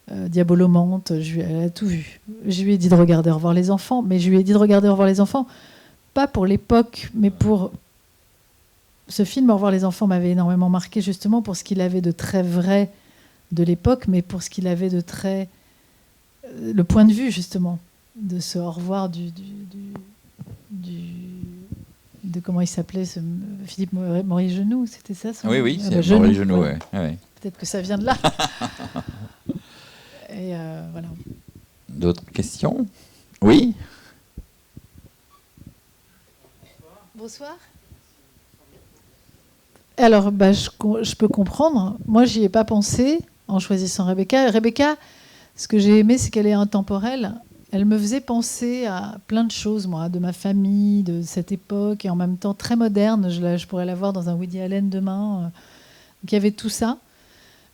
diabolomante. Elle a tout vu. Je lui ai dit de regarder Au revoir les enfants, mais je lui ai dit de regarder Au revoir les enfants, pas pour l'époque, mais pour... Ce film Au revoir les enfants m'avait énormément marqué, justement pour ce qu'il avait de très vrai de l'époque, mais pour ce qu'il avait de très... le point de vue, justement, de ce au revoir de comment il s'appelait, Philippe Maurice Genoux, c'était ça Oui, c'est Maurice Genoux, ouais. Peut-être que ça vient de là. Et voilà. D'autres questions? Oui. Bonsoir. Alors, je peux comprendre. Moi, j'y ai pas pensé en choisissant Rebecca. Rebecca, ce que j'ai aimé, c'est qu'elle est intemporelle. Elle me faisait penser à plein de choses, moi, de ma famille, de cette époque, et en même temps très moderne. Je pourrais la voir dans un Woody Allen demain. Donc, il y avait tout ça.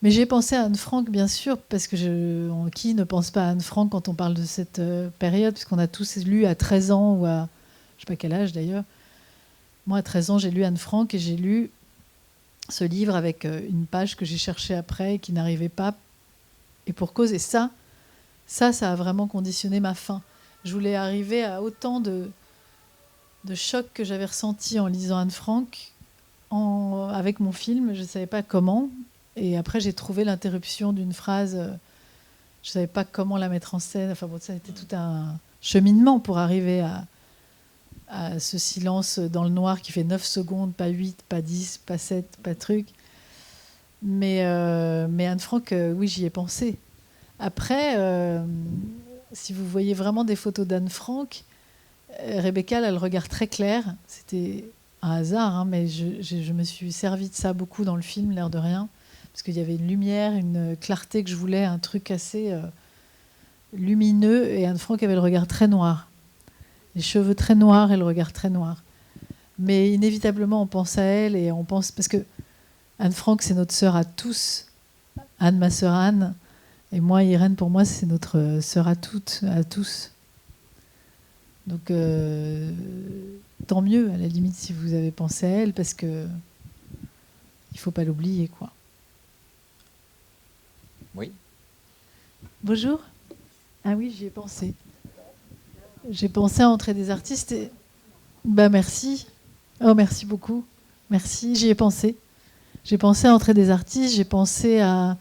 Mais j'ai pensé à Anne Frank, bien sûr, parce que qui ne pense pas à Anne Frank quand on parle de cette période, puisqu'on a tous lu à 13 ans, ou à je ne sais pas quel âge d'ailleurs. Moi, à 13 ans, j'ai lu Anne Frank, et j'ai lu ce livre avec une page que j'ai cherchée après, et qui n'arrivait pas, et pour cause. Et ça a vraiment conditionné ma fin. Je voulais arriver à autant de chocs que j'avais ressentis en lisant Anne Frank, avec mon film. Je ne savais pas comment. Et après, j'ai trouvé l'interruption d'une phrase. Je ne savais pas comment la mettre en scène. Enfin bon, ça a été tout un cheminement pour arriver à ce silence dans le noir qui fait 9 secondes, pas 8, pas 10, pas 7, pas truc. Mais Anne Frank, oui, j'y ai pensé. Après, si vous voyez vraiment des photos d'Anne Frank, Rebecca, elle a le regard très clair. C'était un hasard, hein, mais je me suis servi de ça beaucoup dans le film, l'air de rien. Parce qu'il y avait une lumière, une clarté que je voulais, un truc assez lumineux. Et Anne Frank avait le regard très noir. Les cheveux très noirs et le regard très noir. Mais inévitablement, on pense à elle et on pense... Parce que Anne Frank, c'est notre sœur à tous. Anne, ma sœur Anne. Et moi, Irène, pour moi, c'est notre sœur à toutes, à tous. Donc, tant mieux, à la limite, si vous avez pensé à elle, parce que il ne faut pas l'oublier, quoi. Oui. Bonjour. Ah oui, j'y ai pensé. J'ai pensé à entrer des artistes et... merci. Oh, merci beaucoup. Merci, j'y ai pensé. J'ai pensé à entrer des artistes, j'ai pensé à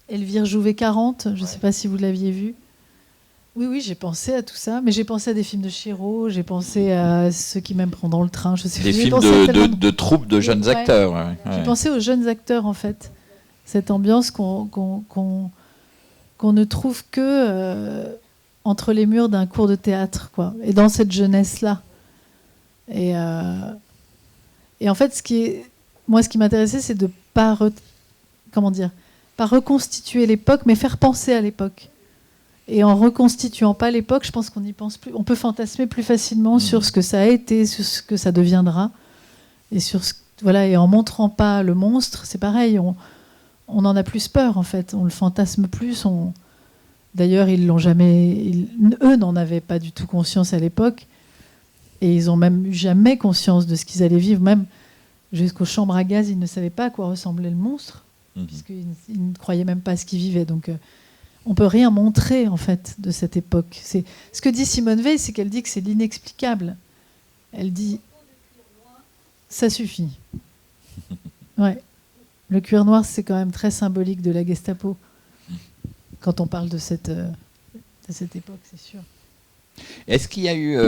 Elvire Jouvet-40, je ne sais pas si vous l'aviez vu. Oui, j'ai pensé à tout ça, mais j'ai pensé à des films de Chéreau, j'ai pensé à Ceux qui m'aiment dans le train, je sais. Des films de troupes de jeunes acteurs. Ouais. J'ai pensé aux jeunes acteurs, en fait. Cette ambiance qu'on ne trouve que entre les murs d'un cours de théâtre, quoi. Et dans cette jeunesse-là. Et en fait, ce qui m'intéressait, c'est de pas reconstituer l'époque, mais faire penser à l'époque. Et en reconstituant pas l'époque, je pense qu'on y pense plus. On peut fantasmer plus facilement sur ce que ça a été, sur ce que ça deviendra, et et en montrant pas le monstre, c'est pareil. On en a plus peur, en fait. On le fantasme plus. D'ailleurs, ils l'ont jamais. Eux n'en avaient pas du tout conscience à l'époque, et ils ont même eu jamais conscience de ce qu'ils allaient vivre. Même jusqu'aux chambres à gaz, ils ne savaient pas à quoi ressemblait le monstre, puisqu'ils ne croyaient même pas à ce qu'ils vivaient. Donc, on peut rien montrer, en fait, de cette époque. C'est ce que dit Simone Veil, c'est qu'elle dit que c'est l'inexplicable. Elle dit, ça suffit. Ouais. Le cuir noir, c'est quand même très symbolique de la Gestapo. Quand on parle de cette époque, c'est sûr. Est-ce qu'il y a eu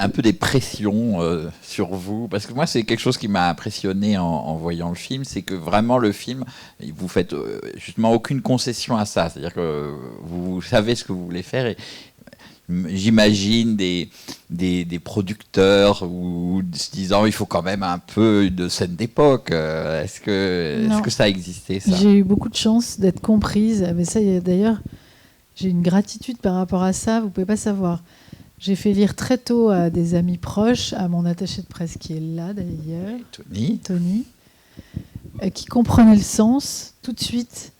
un peu des pressions sur vous? Parce que moi, c'est quelque chose qui m'a impressionné en voyant le film, c'est que vraiment le film, vous faites justement aucune concession à ça. C'est-à-dire que vous savez ce que vous voulez faire. Et j'imagine des producteurs ou se disant il faut quand même un peu de scène d'époque. Est-ce que ça a existé, ça? J'ai eu beaucoup de chance d'être comprise. Mais ça, d'ailleurs, j'ai une gratitude par rapport à ça. Vous pouvez pas savoir. J'ai fait lire très tôt à des amis proches, à mon attaché de presse qui est là d'ailleurs, Tony, qui comprenait le sens tout de suite,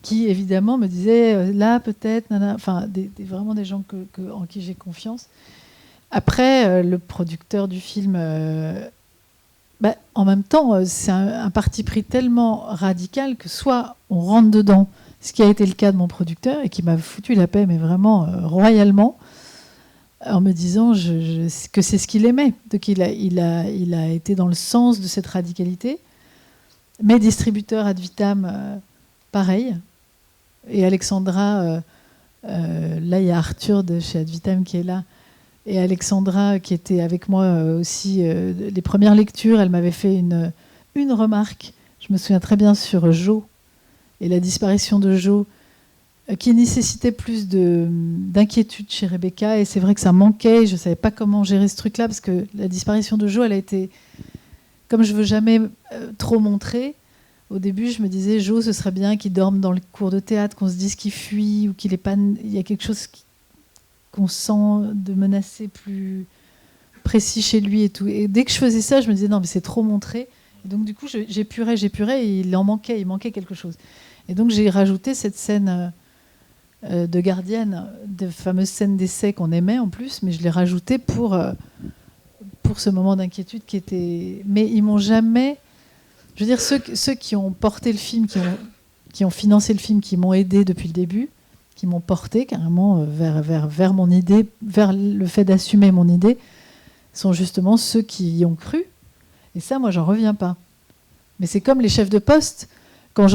qui évidemment me disait là peut-être, enfin vraiment des gens en qui j'ai confiance. Après, le producteur du film, en même temps, c'est un parti pris tellement radical que soit on rentre dedans, ce qui a été le cas de mon producteur et qui m'a foutu la paix, mais vraiment royalement, en me disant que c'est ce qu'il aimait. Donc il a été dans le sens de cette radicalité. Mes distributeurs ad vitam, pareil. Et Alexandra, là il y a Arthur de chez ad vitam qui est là, et Alexandra qui était avec moi aussi. Les premières lectures, elle m'avait fait une remarque, je me souviens très bien, sur Jo, et la disparition de Jo, qui nécessitait plus d'inquiétude chez Rebecca, et c'est vrai que ça manquait, je ne savais pas comment gérer ce truc-là, parce que la disparition de Jo, elle a été, comme je ne veux jamais trop montrer, au début je me disais, Jo, ce serait bien qu'il dorme dans le cours de théâtre, qu'on se dise qu'il fuit, ou qu'il est pas, il y a quelque chose qu'on sent de menacé plus précis chez lui et tout. Et dès que je faisais ça, je me disais, non mais c'est trop montré. Et donc du coup, j'épurais, et il manquait quelque chose. Et donc j'ai rajouté cette scène de gardienne, de fameuse scène d'essai qu'on aimait en plus, mais je l'ai rajoutée pour ce moment d'inquiétude qui était... Mais ils m'ont jamais... Je veux dire, ceux qui ont porté le film, qui ont financé le film, qui m'ont aidé depuis le début, qui m'ont porté carrément vers mon idée, vers le fait d'assumer mon idée, sont justement ceux qui y ont cru. Et ça, moi, j'en reviens pas. Mais c'est comme les chefs de poste. Quand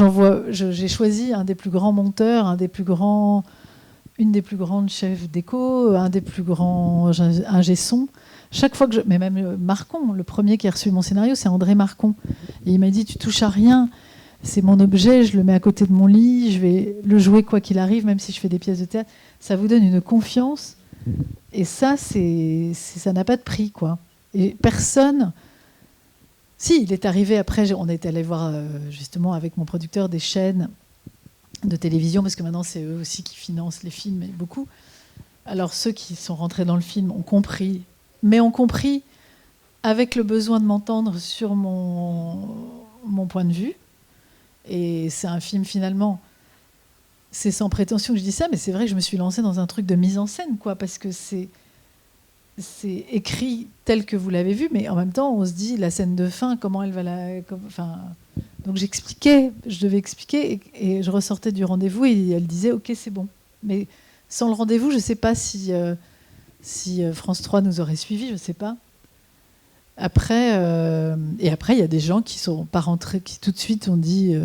j'ai choisi un des plus grands monteurs, une des plus grandes chefs d'écho, un des plus grands ingé son. Chaque fois mais même Marcon, le premier qui a reçu mon scénario, c'est André Marcon. Et il m'a dit, tu touches à rien, c'est mon objet, je le mets à côté de mon lit, je vais le jouer quoi qu'il arrive, même si je fais des pièces de théâtre. Ça vous donne une confiance. Et ça, ça n'a pas de prix, quoi. Et personne... Si, il est arrivé après, on est allé voir justement avec mon producteur des chaînes de télévision, parce que maintenant c'est eux aussi qui financent les films, et beaucoup. Alors ceux qui sont rentrés dans le film ont compris, mais ont compris avec le besoin de m'entendre sur mon point de vue. Et c'est un film finalement, c'est sans prétention que je dis ça, mais c'est vrai que je me suis lancée dans un truc de mise en scène, quoi, parce que c'est écrit tel que vous l'avez vu, mais en même temps, on se dit, la scène de fin, comment elle va donc je devais expliquer, et je ressortais du rendez-vous, et elle disait, ok, c'est bon. Mais sans le rendez-vous, je ne sais pas si France 3 nous aurait suivis, je ne sais pas. Après, il y a des gens qui sont pas rentrés, qui tout de suite ont dit,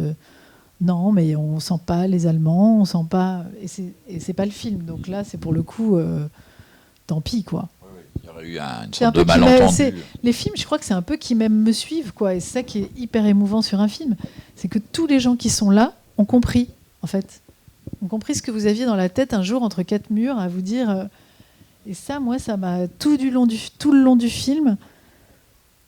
non, mais on sent pas les Allemands, on sent pas... Et c'est pas le film. Donc là, c'est pour le coup, tant pis, quoi. Il y aurait eu une sorte de malentendu. Les films, je crois que c'est un peu qui même me suivent, quoi. Et c'est ça qui est hyper émouvant sur un film. C'est que tous les gens qui sont là ont compris, en fait. Ont compris ce que vous aviez dans la tête un jour entre quatre murs à vous dire... Et ça, moi, ça m'a tout le long du film.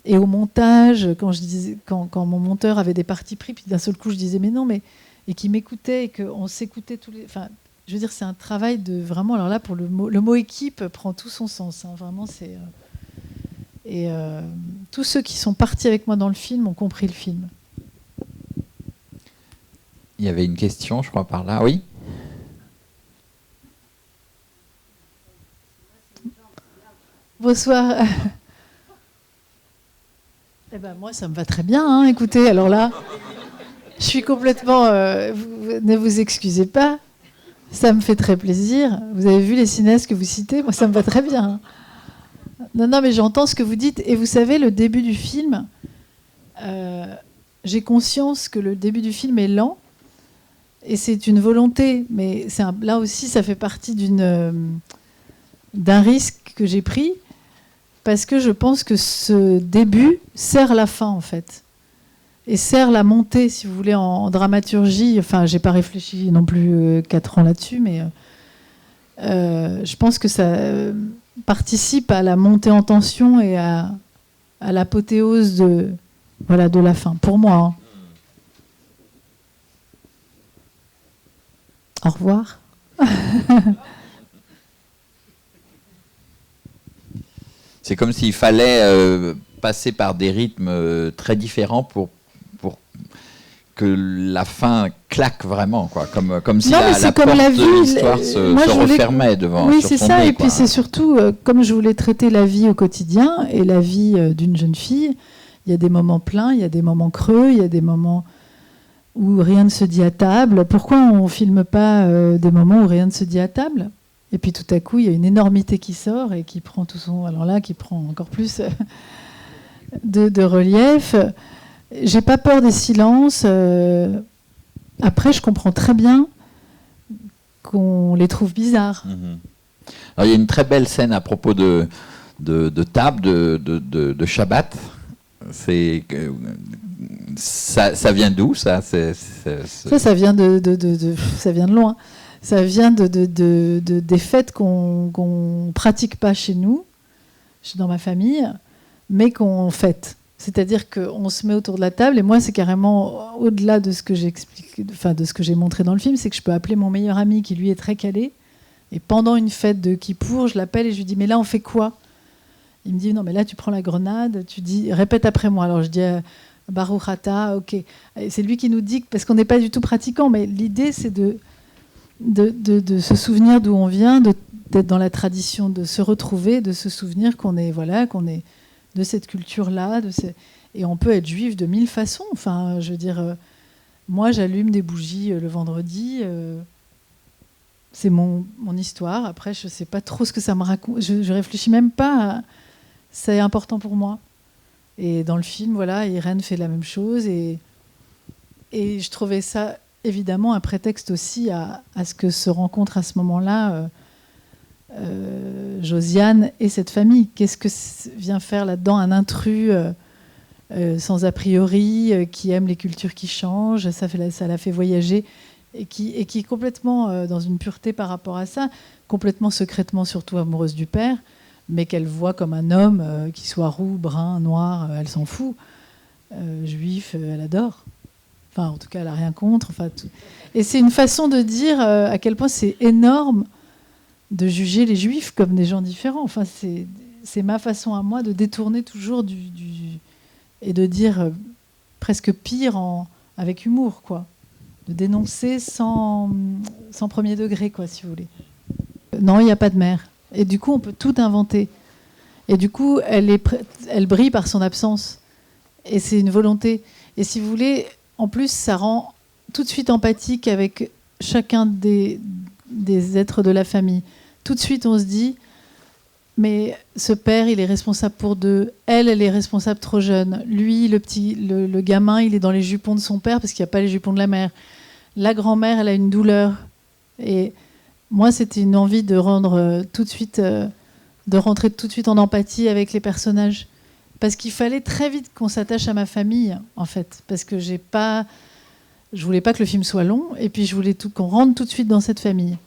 Et au montage, quand mon monteur avait des partis pris, puis d'un seul coup, je disais, mais non, mais... Et qu'il m'écoutait, et qu'on s'écoutait tous les... Enfin, je veux dire, c'est un travail de vraiment... Alors là, pour le mot équipe prend tout son sens. Hein, vraiment, c'est... Et tous ceux qui sont partis avec moi dans le film ont compris le film. Il y avait une question, je crois, par là. Oui ? Bonsoir. Eh ben, moi, ça me va très bien. Hein, écoutez, alors là, je suis complètement... ne vous excusez pas. Ça me fait très plaisir. Vous avez vu les cinéastes que vous citez? Moi, ça me va très bien. Non, mais j'entends ce que vous dites. Et vous savez, le début du film, j'ai conscience que le début du film est lent. Et c'est une volonté. Mais là aussi, ça fait partie d'un risque que j'ai pris. Parce que je pense que ce début sert la fin, en fait. Et sert la montée, si vous voulez, en dramaturgie. Enfin, j'ai pas réfléchi non plus 4 ans là-dessus, mais je pense que ça participe à la montée en tension et à l'apothéose de la fin, pour moi. Hein. Au revoir. C'est comme s'il fallait passer par des rythmes très différents pour que la fin claque vraiment, quoi. Comme si la porte de l'histoire se refermait devant. Oui, c'est ça. Et puis c'est surtout, comme je voulais traiter la vie au quotidien et la vie d'une jeune fille, il y a des moments pleins, il y a des moments creux, il y a des moments où rien ne se dit à table. Pourquoi on ne filme pas des moments où rien ne se dit à table ? Et puis tout à coup, il y a une énormité qui sort et qui prend tout son... Alors là, qui prend encore plus de relief. J'ai pas peur des silences. Après, je comprends très bien qu'on les trouve bizarres. Alors, il y a une très belle scène à propos de table, de Shabbat, Ça vient d'où, ça? Ça vient ça vient de loin. Ça vient des fêtes qu'on pratique pas chez nous, dans ma famille, mais qu'on fête. C'est-à-dire qu'on se met autour de la table, et moi, c'est carrément au-delà de ce que j'explique, enfin de ce que j'ai montré dans le film, c'est que je peux appeler mon meilleur ami qui lui est très calé, et pendant une fête de Kippour, je l'appelle et je lui dis mais là on fait quoi? Il me dit non mais là tu prends la grenade, tu dis répète après moi. Alors je dis Baruch Ata, ok. Et c'est lui qui nous dit parce qu'on n'est pas du tout pratiquant, mais l'idée c'est de se souvenir d'où on vient, d'être dans la tradition, de se retrouver, de se souvenir qu'on est de cette culture-là, et on peut être juif de 1000 façons. Enfin, je veux dire, moi, j'allume des bougies le vendredi. C'est mon histoire. Après, je ne sais pas trop ce que ça me raconte. Je réfléchis même pas. C'est important pour moi. Et dans le film, voilà, Irène fait la même chose. Et je trouvais ça, évidemment, un prétexte aussi à ce que se rencontrent à ce moment-là Josiane et cette famille. Qu'est-ce que vient faire là-dedans un intrus sans a priori, qui aime les cultures qui changent, ça l'a fait voyager, et qui est complètement dans une pureté par rapport à ça, complètement secrètement surtout amoureuse du père, mais qu'elle voit comme un homme, qui soit roux, brun, noir, elle s'en fout. Juif, elle adore. Enfin, en tout cas, elle n'a rien contre. Enfin, et c'est une façon de dire à quel point c'est énorme de juger les juifs comme des gens différents. Enfin, c'est ma façon à moi de détourner toujours et de dire presque pire avec humour, quoi. De dénoncer sans premier degré, quoi, si vous voulez. Non, il n'y a pas de mère. Et du coup, on peut tout inventer. Et du coup, elle brille par son absence. Et c'est une volonté. Et si vous voulez, en plus, ça rend tout de suite empathique avec chacun des êtres de la famille. Tout de suite, on se dit, mais ce père, il est responsable pour deux. Elle est responsable trop jeune. Lui, le gamin, il est dans les jupons de son père parce qu'il n'y a pas les jupons de la mère. La grand-mère, elle a une douleur. Et moi, c'était une envie de rendre tout de suite, de rentrer tout de suite en empathie avec les personnages. Parce qu'il fallait très vite qu'on s'attache à ma famille, en fait. Parce que je voulais pas que le film soit long, et puis je voulais qu'on rentre tout de suite dans cette famille.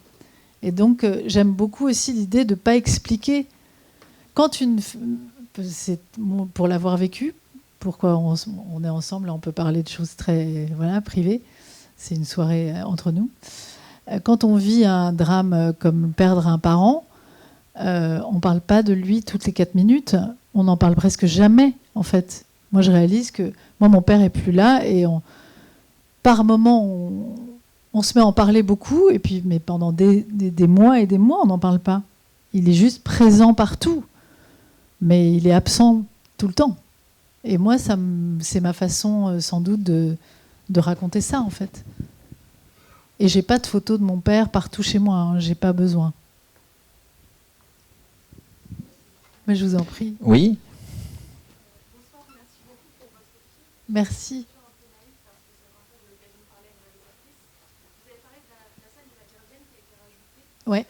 Et donc, j'aime beaucoup aussi l'idée de ne pas expliquer. C'est pour l'avoir vécu, pourquoi on est ensemble, là, on peut parler de choses très privées. C'est une soirée entre nous. Quand on vit un drame comme perdre un parent, on ne parle pas de lui toutes les 4 minutes. On n'en parle presque jamais, en fait. Moi, je réalise que mon père n'est plus là, et par moments, on se met à en parler beaucoup, mais pendant des mois et des mois, on n'en parle pas. Il est juste présent partout, mais il est absent tout le temps. Et moi, c'est ma façon, sans doute, de raconter ça, en fait. Et j'ai pas de photos de mon père partout chez moi, hein, j'ai pas besoin. Mais je vous en prie. Oui. Merci. Ouais.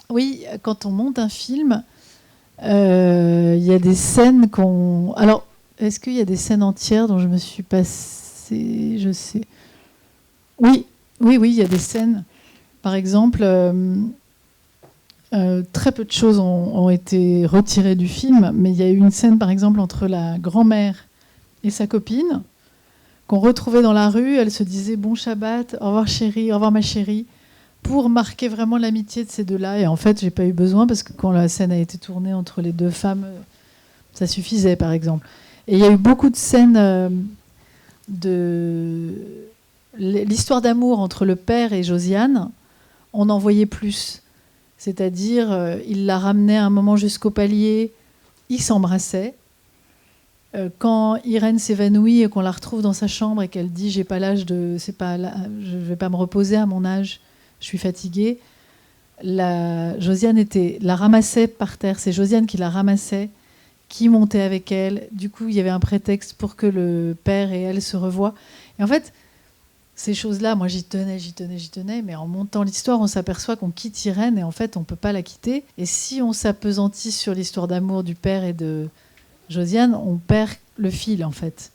Oui, quand on monte un film, il y a des scènes qu'on... Alors, est-ce qu'il y a des scènes entières dont je me suis passée? Je sais. Oui, il y a des scènes. Par exemple, très peu de choses ont été retirées du film, mais il y a eu une scène, par exemple, entre la grand-mère et sa copine, qu'on retrouvait dans la rue. Elle se disait « Bon Shabbat, au revoir chérie, au revoir ma chérie », pour marquer vraiment l'amitié de ces deux-là. Et en fait, j'ai pas eu besoin, parce que quand la scène a été tournée entre les deux femmes, ça suffisait, par exemple. Et il y a eu beaucoup de scènes de l'histoire d'amour entre le père et Josiane. On en voyait plus. C'est-à-dire, il la ramenait à un moment jusqu'au palier, ils s'embrassaient. Quand Irène s'évanouit et qu'on la retrouve dans sa chambre et qu'elle dit « je ne vais pas me reposer à mon âge, je suis fatiguée », Josiane la ramassait par terre. C'est Josiane qui la ramassait, qui montait avec elle. Du coup, il y avait un prétexte pour que le père et elle se revoient. Et en fait, ces choses-là, moi j'y tenais, mais en montant l'histoire, on s'aperçoit qu'on quitte Irène et en fait on ne peut pas la quitter. Et si on s'appesantit sur l'histoire d'amour du père et de Josiane, on perd le fil en fait.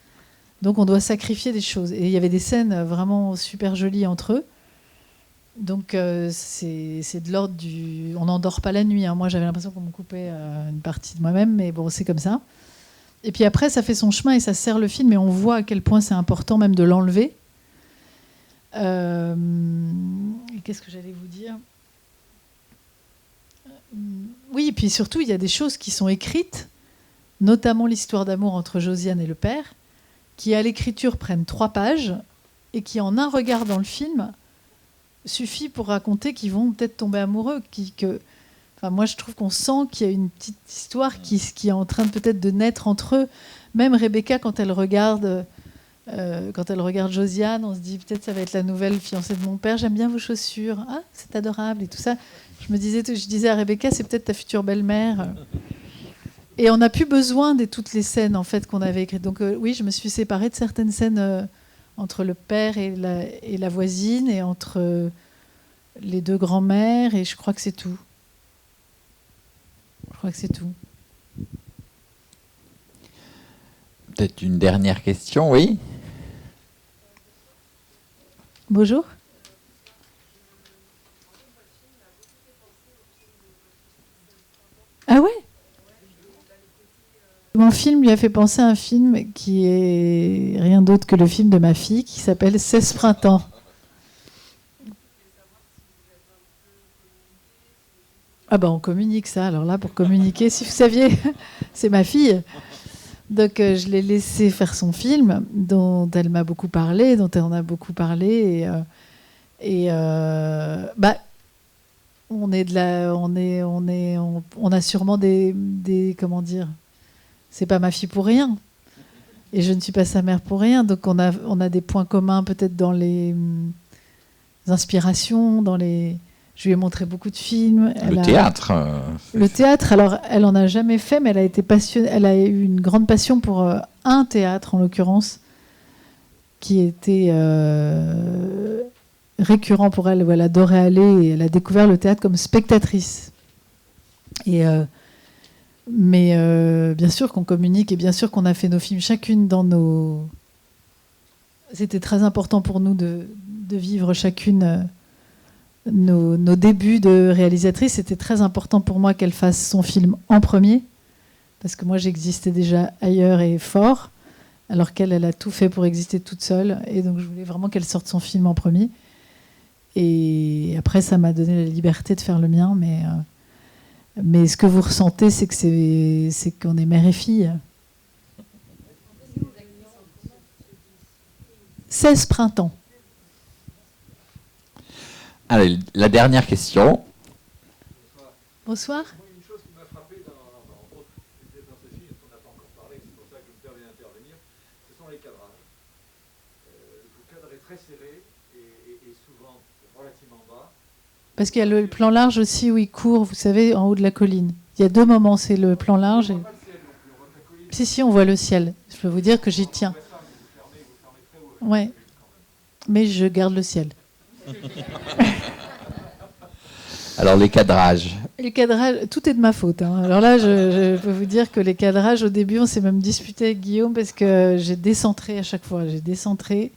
Donc on doit sacrifier des choses. Et il y avait des scènes vraiment super jolies entre eux. Donc c'est de l'ordre du... On n'endort pas la nuit. Hein. Moi j'avais l'impression qu'on me coupait une partie de moi-même, mais bon c'est comme ça. Et puis après ça fait son chemin et ça sert le film et on voit à quel point c'est important même de l'enlever. Qu'est-ce que j'allais vous dire ? Oui, et puis surtout, il y a des choses qui sont écrites, notamment l'histoire d'amour entre Josiane et le père, qui à l'écriture prennent 3 pages et qui en un regard dans le film suffit pour raconter qu'ils vont peut-être tomber amoureux. Enfin, moi, je trouve qu'on sent qu'il y a une petite histoire qui est en train peut-être de naître entre eux. Même Rebecca, quand elle regarde Josiane, on se dit peut-être ça va être la nouvelle fiancée de mon père. J'aime bien vos chaussures. Ah, c'est adorable et tout ça. Je disais à Rebecca, c'est peut-être ta future belle-mère. Et on n'a plus besoin de toutes les scènes en fait qu'on avait écrites. Donc oui, je me suis séparée de certaines scènes entre le père et la voisine et entre les 2 grands-mères et je crois que c'est tout. Peut-être une dernière question, oui. Bonjour. Ah ouais ? Mon film lui a fait penser à un film qui est rien d'autre que le film de ma fille qui s'appelle 16 printemps. Ah ben on communique ça. Alors là, pour communiquer, si vous saviez, c'est ma fille. Donc je l'ai laissé faire son film dont elle m'a beaucoup parlé, dont elle en a beaucoup parlé. On a sûrement des comment dire. C'est pas ma fille pour rien. Et je ne suis pas sa mère pour rien. Donc on a des points communs peut-être dans les inspirations, Je lui ai montré beaucoup de films. Théâtre. Le théâtre, alors elle en a jamais fait, mais elle a été passionnée. Elle a eu une grande passion pour un théâtre en l'occurrence, qui était récurrent pour elle, où elle adorait aller et elle a découvert le théâtre comme spectatrice. Mais bien sûr qu'on communique et bien sûr qu'on a fait nos films chacune dans nos... C'était très important pour nous de vivre chacune nos débuts de réalisatrice. C'était très important pour moi qu'elle fasse son film en premier, parce que moi j'existais déjà ailleurs et fort, alors qu'elle a tout fait pour exister toute seule. Et donc je voulais vraiment qu'elle sorte son film en premier. Et après ça m'a donné la liberté de faire le mien, mais ce que vous ressentez, c'est qu'on est mère et fille. 16 printemps. Allez, la dernière question. Bonsoir. Une chose qui m'a frappé dans ce film, dont on n'a pas encore parlé, c'est pour ça que je me permets d'intervenir, ce sont les cadrages. Le cadre est très serré et souvent relativement bas. Parce qu'il y a le plan large aussi où il court, vous savez, en haut de la colline. Il y a 2 moments, c'est le plan large. Et... Si, on voit le ciel. Je peux vous dire que j'y tiens. Ouais. Mais je garde le ciel. Alors les cadrages. Les cadrages, tout est de ma faute. Hein. Alors là, je peux vous dire que les cadrages, au début, on s'est même disputé avec Guillaume parce que j'ai décentré à chaque fois. J'ai décentré.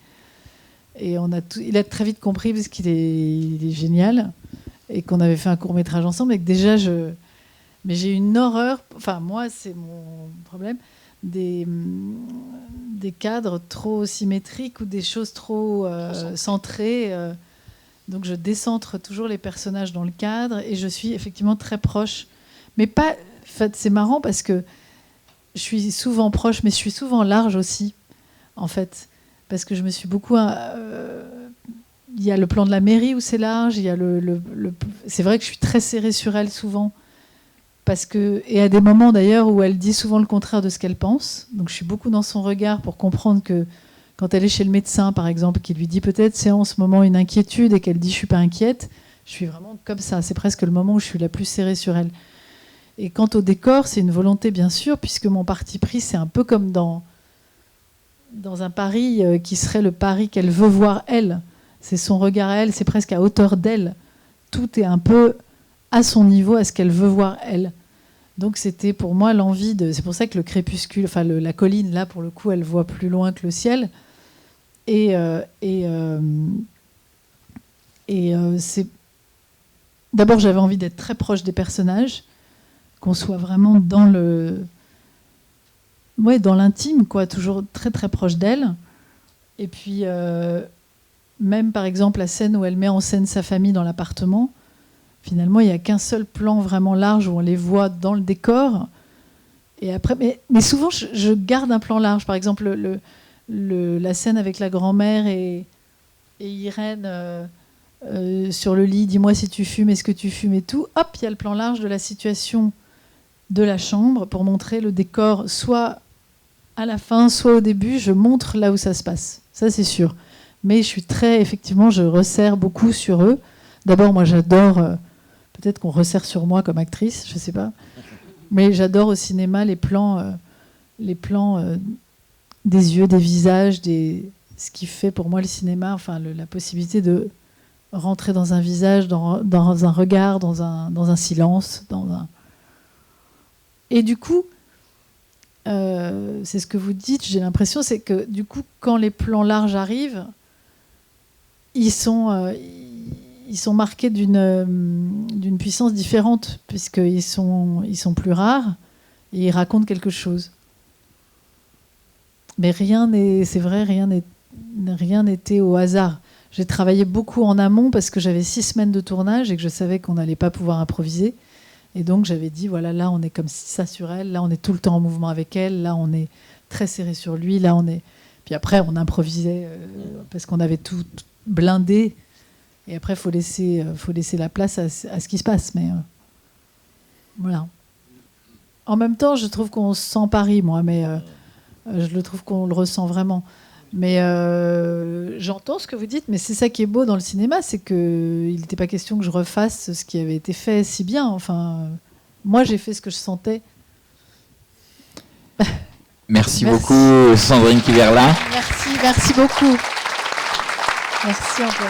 Et il a très vite compris parce qu'il est génial. Et qu'on avait fait un court-métrage ensemble. Et que déjà, mais j'ai une horreur. Enfin, moi, c'est mon problème. Des cadres trop symétriques ou des choses trop centrées. Donc je décentre toujours les personnages dans le cadre et je suis effectivement très proche. Mais pas... En fait, c'est marrant parce que je suis souvent proche, mais je suis souvent large aussi, en fait. Parce que je me suis beaucoup... il y a le plan de la mairie où c'est large, il y a c'est vrai que je suis très serrée sur elle souvent. Et à des moments d'ailleurs où elle dit souvent le contraire de ce qu'elle pense. Donc je suis beaucoup dans son regard pour comprendre que quand elle est chez le médecin, par exemple, qui lui dit peut-être c'est en ce moment une inquiétude et qu'elle dit je suis pas inquiète, je suis vraiment comme ça. C'est presque le moment où je suis la plus serrée sur elle. Et quant au décor, c'est une volonté bien sûr, puisque mon parti pris, c'est un peu comme dans dans un Paris qui serait le Paris qu'elle veut voir elle. C'est son regard à elle, c'est presque à hauteur d'elle. Tout est un peu à son niveau, à ce qu'elle veut voir elle. Donc c'était pour moi l'envie de... C'est pour ça que le crépuscule, enfin la colline, là, pour le coup, elle voit plus loin que le ciel. Et c'est... D'abord, j'avais envie d'être très proche des personnages, qu'on soit vraiment dans l'intime, quoi, toujours très très proche d'elle. Et puis, même par exemple, la scène où elle met en scène sa famille dans l'appartement, finalement, il n'y a qu'un seul plan vraiment large où on les voit dans le décor. Et après, mais souvent, je garde un plan large. Par exemple, la scène avec la grand-mère et Irène sur le lit, dis-moi si tu fumes, est-ce que tu fumes et tout. Hop, il y a le plan large de la situation de la chambre pour montrer le décor, soit à la fin, soit au début. Je montre là où ça se passe. Ça, c'est sûr. Mais effectivement, je resserre beaucoup sur eux. D'abord, moi, j'adore... peut-être qu'on resserre sur moi comme actrice, je ne sais pas. Mais j'adore au cinéma les plans des yeux, des visages, ce qui fait pour moi le cinéma, enfin la possibilité de rentrer dans un visage, dans un regard, dans un silence. Et du coup, c'est ce que vous dites, j'ai l'impression, c'est que du coup, quand les plans larges arrivent, ils sont marqués d'une puissance différente, puisqu'ils sont plus rares et ils racontent quelque chose. Mais rien n'était au hasard. J'ai travaillé beaucoup en amont parce que j'avais 6 semaines de tournage et que je savais qu'on n'allait pas pouvoir improviser. Et donc j'avais dit, voilà, là on est comme ça sur elle, là on est tout le temps en mouvement avec elle, là on est très serré sur lui, là on est... Puis après on improvisait parce qu'on avait tout blindé. Et après, il faut laisser la place à ce qui se passe. Mais voilà. En même temps, je trouve qu'on se sent Paris, moi, mais je le trouve qu'on le ressent vraiment. Mais j'entends ce que vous dites, mais c'est ça qui est beau dans le cinéma, c'est qu'il n'était pas question que je refasse ce qui avait été fait si bien. Enfin, moi, j'ai fait ce que je sentais. Merci beaucoup, Sandrine Kiverla. Merci beaucoup. Merci Antoine.